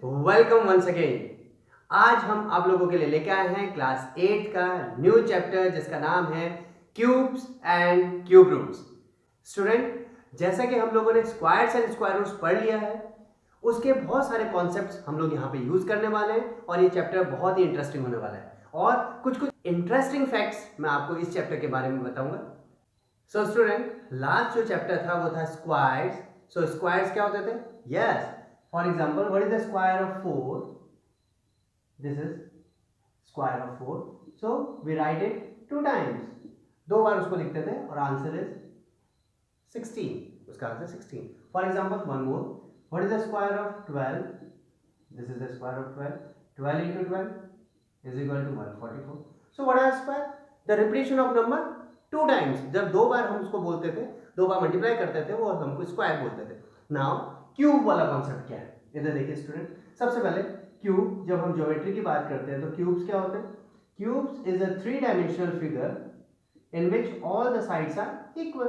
Welcome once again. आज हम आप लोगों के लिए लेके आए हैं क्लास 8 का न्यू चैप्टर जिसका नाम है cubes and cube roots. Student, जैसा कि हम लोगों ने स्क्वायर्स एंड स्क्वायर रूट्स पढ़ लिया है, उसके बहुत सारे कॉन्सेप्ट्स हम लोग यहाँ पे यूज करने वाले हैं और ये चैप्टर बहुत ही इंटरेस्टिंग होने वाला है और कुछ कुछ इंटरेस्टिंग फैक्ट्स मैं आपको इस चैप्टर के बारे में बताऊंगा। सो स्टूडेंट, लास्ट जो चैप्टर था वो था स्क्वायर्स। सो स्क्वायर्स क्या होते थे? Yes, for example, what is the square of 4? This is square of 4, so we write it two times, दो बार उसको लिखते थे और आंसर इज 16, उसका answer 16। For example, one more, what is the square of 12? This is the square of 12, 12 into 12 is equal to 144. So what is square? The repetition of number two times. जब दो बार हम उसको बोलते थे, दो बार multiply करते थे, वो हमको स्क्वायर बोलते थे। नाउ क्यूब वाला कॉन्सेप्ट क्या है, इधर देखिए स्टूडेंट। सबसे पहले क्यूब, जब हम ज्योमेट्री की बात करते हैं तो क्यूब्स क्या होते हैं? Cubes is a three dimensional figure in which all the sides are equal,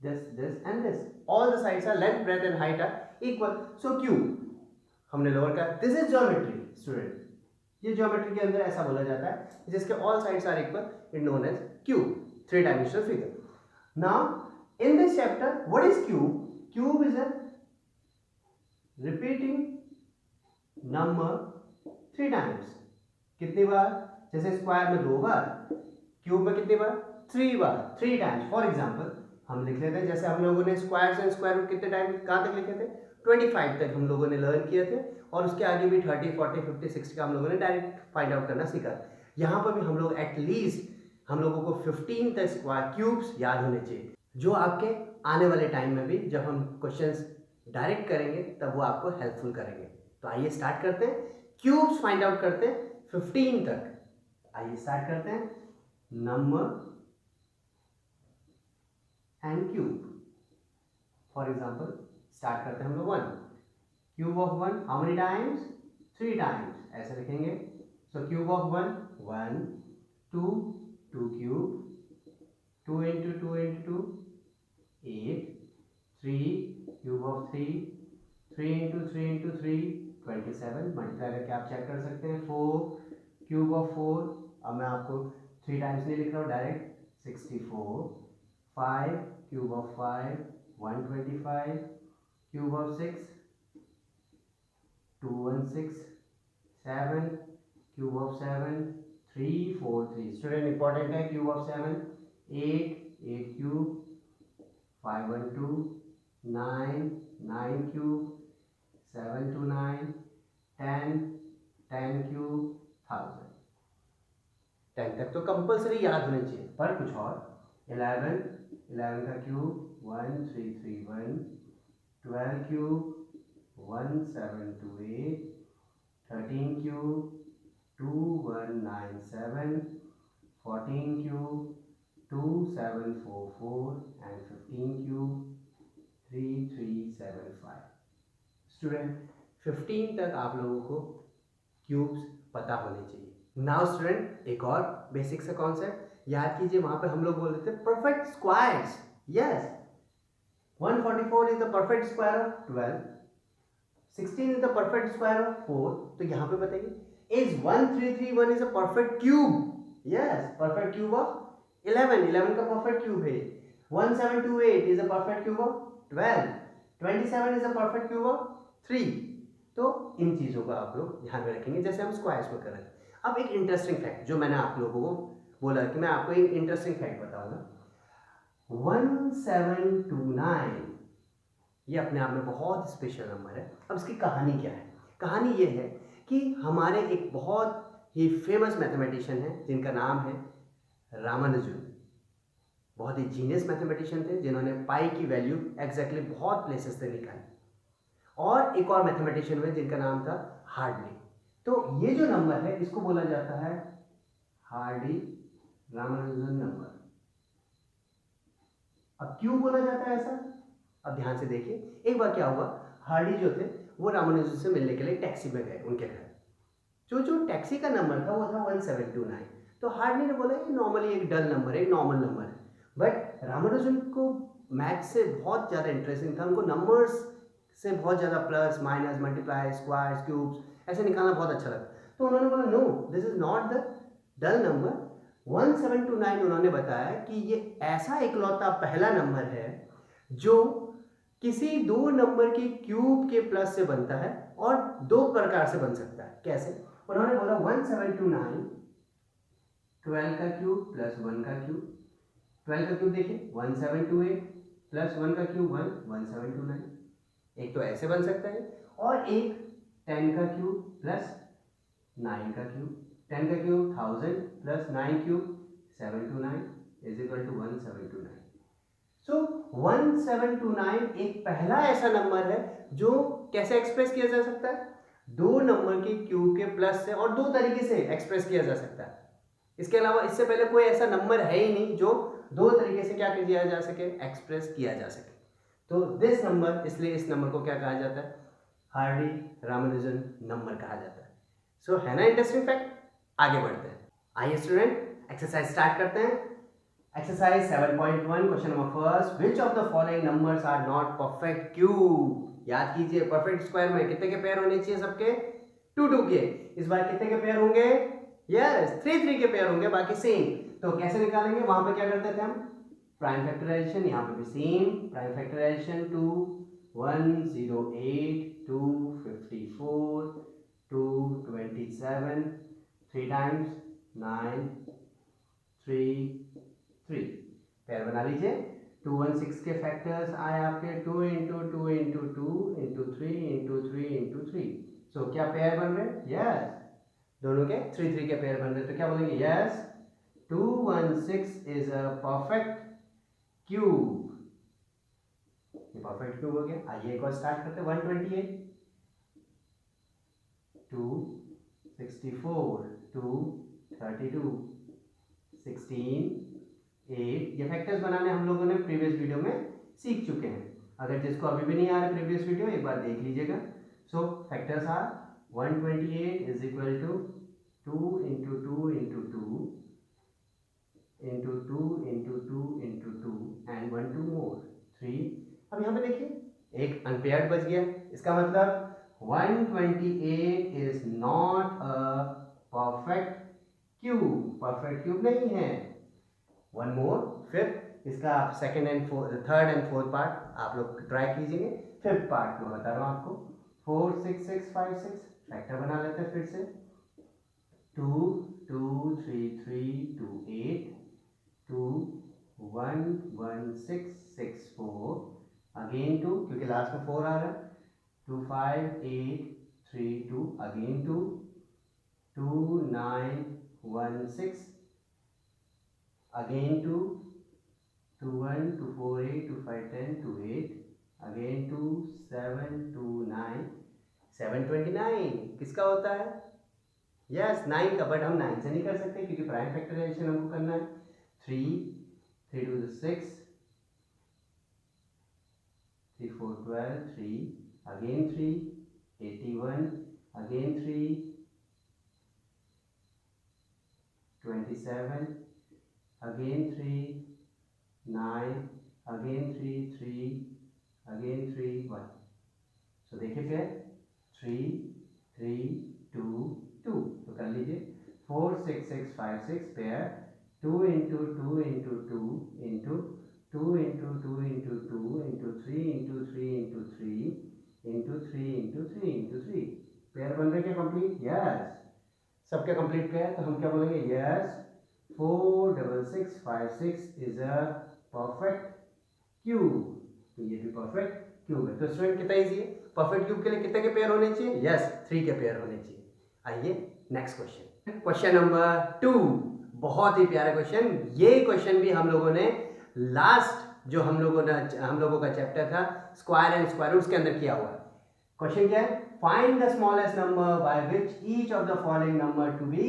this and this, all the sides are length, breadth and height are equal. So cube हमने लोअर का, दिस इज ज्योमेट्री स्टूडेंट। ये geometry के अंदर ऐसा बोला जाता है जिसके all sides are equal, it known as cube, three dimensional figure. Now in this chapter, what is cube? Cube is a repeating number three times. कितनी बार? जैसे स्क्वायर में दो बार, क्यूब में कितनी बार? थ्री बार, थ्री टाइम्स। फॉर एग्जांपल हम लिख लेते हैं, जैसे हम लोगों ने स्क्वायर्स एंड स्क्वायर रूट कितने टाइम कहाँ तक लिखे थे? 25 तक हम लोगों ने लर्न किए थे और उसके आगे भी 30, 40, 50, 60 का हम लोगों ने डायरेक्ट फाइंड आउट करना सीखा। यहाँ पर भी हम लोग एटलीस्ट हम लोगों को 15 तक स्क्वायर क्यूब्स याद होने चाहिए, जो आपके आने वाले टाइम में भी जब हम क्वेश्चंस डायरेक्ट करेंगे तब वो आपको हेल्पफुल करेंगे। तो आइए स्टार्ट करते हैं, क्यूब्स फाइंड आउट करते हैं 15 तक। आइए स्टार्ट करते हैं, number and cube. For example start करते हैं हम लोग one, cube of one how many times? Three times, ऐसे लिखेंगे। So cube of one, one, two, two cube, two into two into two, eight, three, cube of three, three into three, 27, multiply करके आप check कर सकते हैं। Four, cube of four, अब मैं आपको थ्री टाइम्स नहीं लिख रहा हूँ, direct 64, five, cube of five, 125, cube of six, 216, seven, cube of seven, 343। Student important है, cube of seven, eight, eight cube, 512, nine, nine cube, 729, 10, 10 cube, 1000। 10 तक तो कंपल्सरी याद होने चाहिए, पर कुछ और, 11, 11 का cube, 1331, 12 cube, 1728, 13 cube, 2197, 14 cube, 2744 and 15 cube, 3375। Student 15 तक आप लोगों को क्यूब्स पता होने चाहिए। नाउ स्टूडेंट, एक और बेसिक सा कॉन्सेप्ट याद कीजिए, वहां पे हम लोग बोलते थे perfect squares. Yes, 144 is the perfect square of 12, 16 is the perfect square of 4। तो यहाँ पे बताइए, is 1331 is a perfect cube? Yes, perfect cube of 11, 11 का परफेक्ट क्यूब है। 1728 is a perfect cube of 12, 27 is a perfect cube of 3। तो इन चीजों का आप लोग ध्यान में रखेंगे जैसे हम स्क्वायर्स में कर रहे हैं। अब एक इंटरेस्टिंग फैक्ट जो मैंने आप लोगों को बोला कि मैं आपको एक इंटरेस्टिंग फैक्ट बताऊंगा, 1729 ये अपने आप में बहुत स्पेशल नंबर है। अब इसकी कहानी क्या है? कहानी ये है कि हमारे एक बहुत ही फेमस मैथमेटिशियन है जिनका नाम है रामानुजन। बहुत ही जीनियस मैथमेटिशियन थे जिन्होंने पाई की वैल्यू एग्जैक्टली बहुत प्लेसेस से निकाली। और एक और मैथमेटिशियन हुए जिनका नाम था हार्डी। तो ये जो नंबर है इसको बोला जाता है हार्डी रामानुजन नंबर। अब क्यों बोला जाता है ऐसा? अब ध्यान से देखिए, एक बार क्या हुआ, हार्डी जो थे वो रामानुजन से मिलने के लिए टैक्सी में गए उनके घर। जो टैक्सी का नंबर था वो था 1729। तो हार्डी ने बोला ये नॉर्मली एक डल नंबर है, एक नॉर्मल नंबर है। बट रामानुजन को मैथ्स से बहुत ज़्यादा इंटरेस्टिंग था, उनको नंबर्स से बहुत ज़्यादा plus minus multiply squares cubes ऐसे निकालना बहुत अच्छा लगता है। तो उन्होंने बोला no, this is not the dull number. 1729 उन्होंने बताया कि ये ऐसा इकलौता पहला नंबर है जो किसी दो नंबर के क्यूब के प्लस से बनता है और दो प्रकार से बन सकता है। कैसे? उन्होंने बोला 1729 12 का क्यूब प्लस 1 का क्यूब। 12 का क्यूब देखिए 1728 प्लस 1 का क्यूब 1 1729। एक तो ऐसे बन सकता है और एक 10 का क्यूब प्लस 9 का क्यूब। 10 का cube 1000 plus 9 cube 729 is equal to 1729। So 1729 एक पहला ऐसा नंबर है जो कैसे एक्सप्रेस किया जा सकता है? दो नंबर के क्यूब के प्लस से, और दो तरीके से एक्सप्रेस किया जा सकता है। इसके अलावा इससे पहले कोई ऐसा नंबर है ही नहीं जो दो तरीके से क्या किया जा सके, एक्सप्रेस किया जा सके। तो दिस नंबर, इसलिए इस नंबर को क्या कहा जाता है? हार्डी रामानुजन नंबर कहा जाता है। सो है ना इंटरेस्टिंग फैक्ट। आगे बढ़ते हैं। आइए स्टूडेंट एक्सरसाइज स्टार्ट करते हैं। Exercise 7.1 question number first, which of the following numbers are not perfect cube. याद कीजिए परफेक्ट स्क्वायर में कितने के पेयर होने चाहिए? सबके 2 2 के। इस बार कितने के पेयर होंगे? यस 3 3 के पेयर होंगे, बाकी सेम। तो कैसे निकालेंगे? वहां पे क्या करते थे हम? Prime factorization. यहाँ पे भी same prime factorization. 2 108 254 227 3 times 9 3 3 pair बना लीजिए। 216 के फैक्टर्स आए आपके 2 into 2 into 2 into 3 into 3 into 3। So क्या पेयर बन रहे? यस दोनों के 3 3 के पेयर बन रहे। तो क्या बोलेंगे? Yes 216 is a perfect cube. ये परफेक्ट क्यूब हो गया। आइए एक और स्टार्ट करते हैं। 128 2 64 2 32 16 8। ये फैक्टर्स बनाने हम लोगों ने प्रीवियस वीडियो में सीख चुके हैं। अगर जिसको अभी भी नहीं आ रहा प्रीवियस वीडियो, एक बार देख लीजिएगा। So factors are 128 is equal to 2 into 2 into 2 into 2 into 2 into 2 and 1 2 more 3। अब यहाँ पे देखिए एक अनपेयर्ड बच गया। इसका मतलब 128 is not a perfect cube. Perfect cube नहीं है। One more, fifth. इसका आप second and third and fourth part आप लोग ट्राई कीजिए। फिफ्थ पार्ट में बता रहा हूँ आपको। 4 6 6 5 6 फैक्टर बना लेते हैं फिर से। 2 2 3 3 2 8 2 1 1 6 6 4 अगेन 2 क्योंकि लास्ट में 4 आ रहा है। 2 5 8 3 2 अगेन 2 2 9 1 6 again 2 2 1 2 4 8 2 5 10 2 8 again 2 7 2 9 729 किसका होता है? यस 9 का, बट हम 9 से नहीं कर सकते क्योंकि प्राइम फैक्टराइजेशन हमको करना है। 3 3 to the 6 3 4 12 3 again 3 81 again 3 27 again 3 9 again 3 3 again 3 1। सो देखिए फिर 3 3 2 2 तो कर लीजिए। 4 6 6 5 6 pair 2 into 2 into 2 into 2 into 2 into 2 into 3 into 3 into 3 into 3 into 3 into 3 pair बन रहे क्या कंप्लीट? यस सबके कंप्लीट पेयर। तो हम क्या बोलेंगे? Yes 4 6 6 5 6 is a perfect cube. तो ये भी परफेक्ट क्यूब है। तो स्टूडेंट कितना इजी है? परफेक्ट क्यूब के लिए कितने के पेयर होने चाहिए? यस 3 के पेयर होने चाहिए। आइए नेक्स्ट क्वेश्चन, क्वेश्चन नंबर 2। बहुत ही प्यारा क्वेश्चन। ये क्वेश्चन भी हम लोगों ने लास्ट जो हम लोगों का चैप्टर था स्क्वायर एंड स्क्वायर रूट्स के अंदर किया हुआ है। क्वेश्चन क्या है? Find the smallest number by which each of the following number to be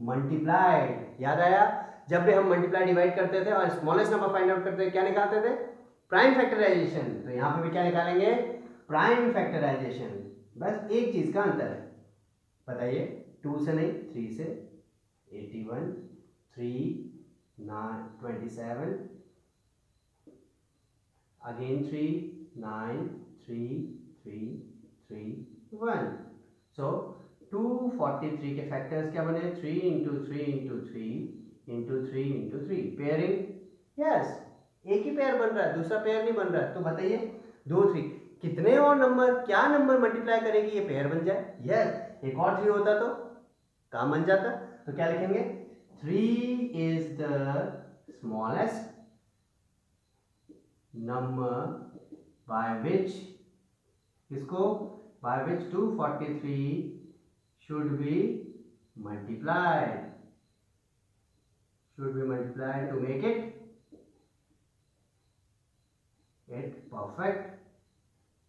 multiplied. याद आया? जब भी हम मल्टीप्लाई डिवाइड करते थे और स्मॉलेस्ट नंबर फाइंड आउट करते थे क्या निकालते थे? Prime factorization. तो यहां पे भी क्या निकालेंगे? Prime factorization. बस एक चीज का अंतर है, बताइए। 2 से नहीं 3 से। 81 3 9 27 अगेन 3 9 3 3 3 1। सो 243 के फैक्टर्स क्या बने? 3 into 3 into 3 into 3 into 3। Pairing yes, एक ही पेयर बन रहा है, दूसरा पेयर नहीं बन रहा है। तो बताइए 2 3 कितने और नंबर, क्या नंबर मल्टीप्लाई करेगी ये पेयर बन जाए? यस, एक और 3 होता तो काम बन जाता। तो क्या लिखेंगे? 3 is the smallest number by which, किसको? By which 243 should be multiplied to make it perfect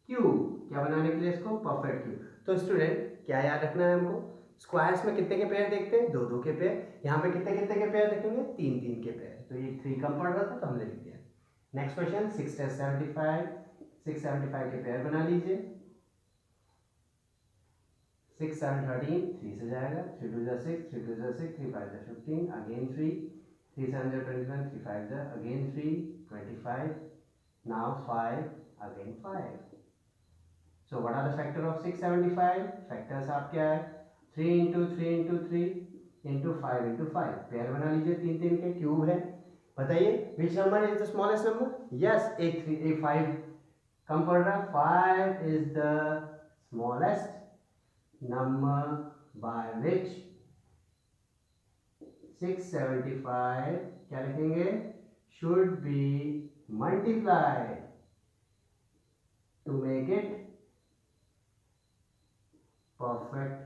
cube. क्या बनाने के लिए इसको? Perfect cube. तो स्टूडेंट क्या याद रखना है हमको? स्क्वायर्स में कितने के पेयर देखते हैं? 2 2 के पेयर। यहाँ पे कितने कितने के पेयर देखेंगे? 3 3 के पेयर। तो ये 3 कम पड़ रहा था तो हमने लिख दिया। नेक्स्ट क्वेश्चन 675 के पेयर बना लीजिए। 6 7 13, 3 से जाएगा। 3 2 6, 3 2 6, 3 5 15, again 3, 3 7 21, 3 5 again 3, 25, now 5, again 5. So what are the factor of 675? Factors आप क्या है? 3 into 3 into 3 into 5 into 5। Pair बना लीजिए, 3 3 के क्यूब है। बताइए which number is the smallest number? Yes, एक 5 कम पड़ रहा। 5 is the smallest number by which 675 क्या लिखेंगे? should be multiplied to make it perfect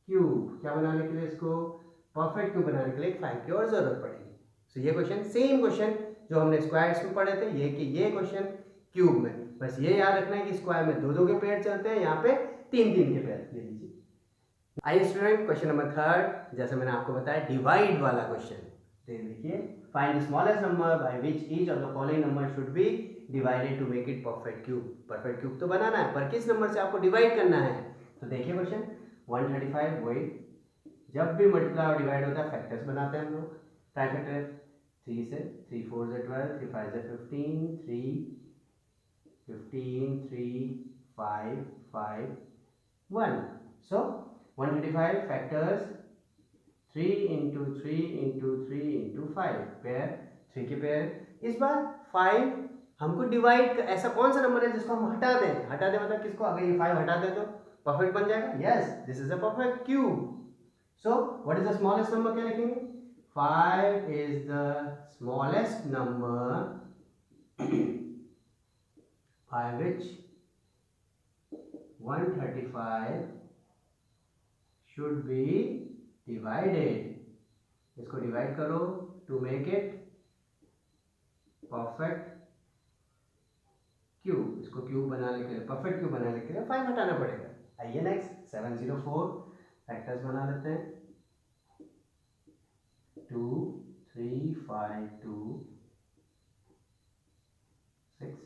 cube. क्या बनाने के लिए? इसको परफेक्ट क्यूब बनाने के लिए 5 की और जरूरत पड़ेगी। सो ये क्वेश्चन सेम क्वेश्चन जो हमने स्क्वायर्स में पढ़े थे, ये क्वेश्चन क्यूब में। बस ये याद रखना है कि स्क्वायर में 2 2 के पेयर चलते हैं, यहाँ पे 3 3 के पेयर। ले लीजिए। आइए स्टूडेंट क्वेश्चन नंबर 3, जैसे मैंने आपको बताया डिवाइड वाला क्वेश्चन। देखिए find the smallest number by which each of the following number should be divided to make it perfect cube. Perfect cube तो बनाना है, पर किस नंबर से आपको डिवाइड करना है? तो देखिए क्वेश्चन 135 वही, जब भी मल्टीप्लाई और डिवाइड होता है फैक्टर्स बनाते हैं हम लोग। प्राइम फैक्टर 3 से, 3 4 से 12, 3 5 से 15, 3 15, 3 5 5 1। सो 135 factors 3 into 3 into 3 into 5 pair, 3 के पेयर। इस बार 5 हमको डिवाइड, ऐसा कौन सा नंबर है जिसको हम हटा दें? हटा दें मतलब किसको? अगर ये 5 हटा दें तो परफेक्ट बन जाएगा। Yes, this is a perfect cube. So what is the smallest number? क्या लिखेंगे? 5 is the smallest number by which 135 should be divided. इसको डिवाइड करो to make it perfect cube. इसको क्यूब बनाने के लिए, परफेक्ट क्यूब बनाने के लिए 5 हटाना पड़ेगा। आइए नेक्स्ट 704 फैक्टर्स बना लेते हैं। 2 3 5 2 6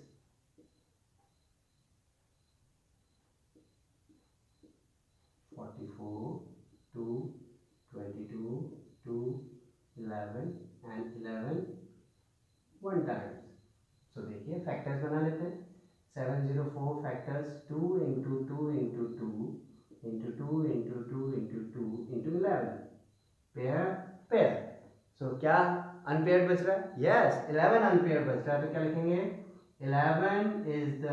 44 2 22 2 11 and 11 1 टाइम्स। सो देखिए फैक्टर्स बना लेते हैं। 704 factors 2 into 2 into 2 into 2 into 2 into 2 into 11 pair pair. So क्या अनपेयर बच रहा है? यस, 11 अनपेयर बच रहा है। तो क्या लिखेंगे? 11 is the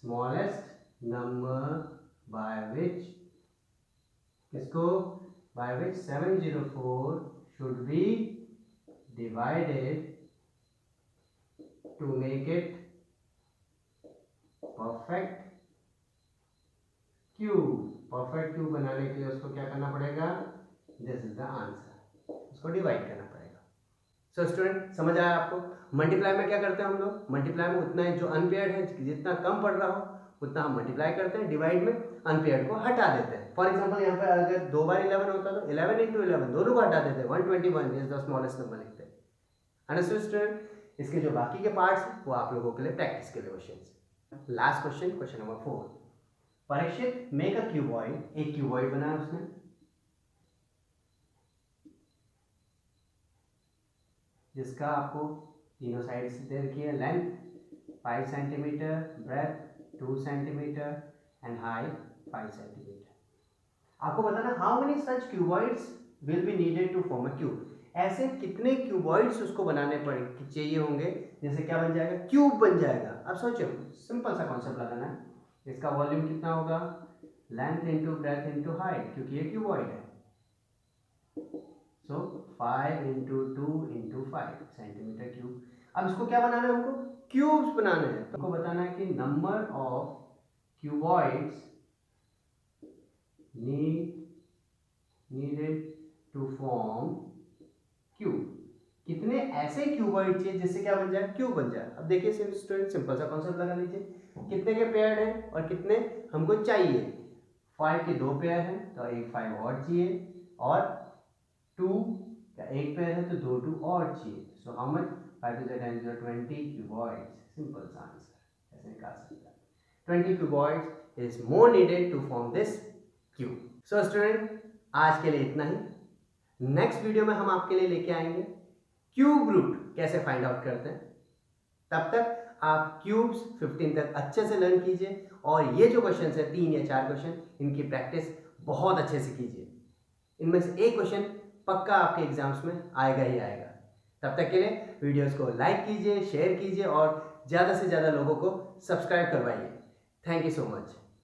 smallest number by which, किसको? By which 704 should be divided to make it perfect cube. Perfect cube बनाने के लिए उसको क्या करना पड़ेगा? दिस इज द आंसर, उसको डिवाइड करना पड़ेगा। सो स्टूडेंट समझ आया आपको? मल्टीप्लाई में क्या करते हैं हम लोग? मल्टीप्लाई में उतना जो अनपेयर्ड है जितना कम पड़ रहा हो उतना हम मल्टीप्लाई करते हैं, डिवाइड में अनपेयर्ड को हटा देते हैं। फॉर एग्जांपल यहाँ पे अगर 2 बार 11 होता तो 11 into 11 दोनों को हटा देते हैं, 121 इज द स्मॉलेस्ट नंबर लिखते हैं। Understood student? इसके जो बाकी के पार्ट्स वो आप लोगों के लिए प्रैक्टिस के लिए question. Last question, question number 4। Parikshit make a cuboid, एक क्यूबॉइड बनाया उसने जिसका आपको तीनों साइड से दे रखी है length 5 centimetre, breadth 2 centimetre and height 5 centimetre. आपको बताना how many such cuboids will be needed to form a cube. ऐसे कितने क्यूबॉइड्स उसको बनाने पड़े चाहिए होंगे, जैसे क्या बन जाएगा, क्यूब बन जाएगा। अब सोचो, सिंपल सा कॉन्सेप्ट लगाना है। इसका वॉल्यूम कितना होगा, length into breadth into height, क्योंकि ये क्यूबॉइड है। सो 5 इंटू 2 इंटू 5 सेंटीमीटर क्यूब। अब इसको क्या बनाना है, हमको क्यूब्स बनाने हैं। तो हमको बताना है कि number of cuboids needed to form cube. कितने ऐसे क्यूबॉइड चाहिए जिससे क्या बन जाए, क्यूब बन जाए। अब देखिए स्टूडेंट, सिंपल सा कॉन्सेप्ट लगा लीजिए, कितने के पेयर हैं और कितने हमको चाहिए। 5 के 2 पेयर हैं तो एक 5 और चाहिए, और 2 का एक पेयर है तो 2 2 और चाहिए। So how much, 5 to the 10 is 20 cuboids. Simple सा आंसर ऐसे निकाल सकते हैं। 20 cuboids is more needed to form this cube. So student, आज के लिए इतना ही। नेक्स्ट वीडियो में हम आपके लिए लेके आएंगे क्यूब रूट कैसे फाइंड आउट करते हैं। तब तक आप क्यूब्स 15 तक अच्छे से लर्न कीजिए, और ये जो क्वेश्चन है 3 या 4 क्वेश्चन, इनकी प्रैक्टिस बहुत अच्छे से कीजिए। इनमें से एक क्वेश्चन पक्का आपके एग्जाम्स में आएगा ही आएगा। तब तक के लिए वीडियोस को लाइक कीजिए, शेयर कीजिए और ज़्यादा से ज़्यादा लोगों को सब्सक्राइब करवाइए। Thank you so much.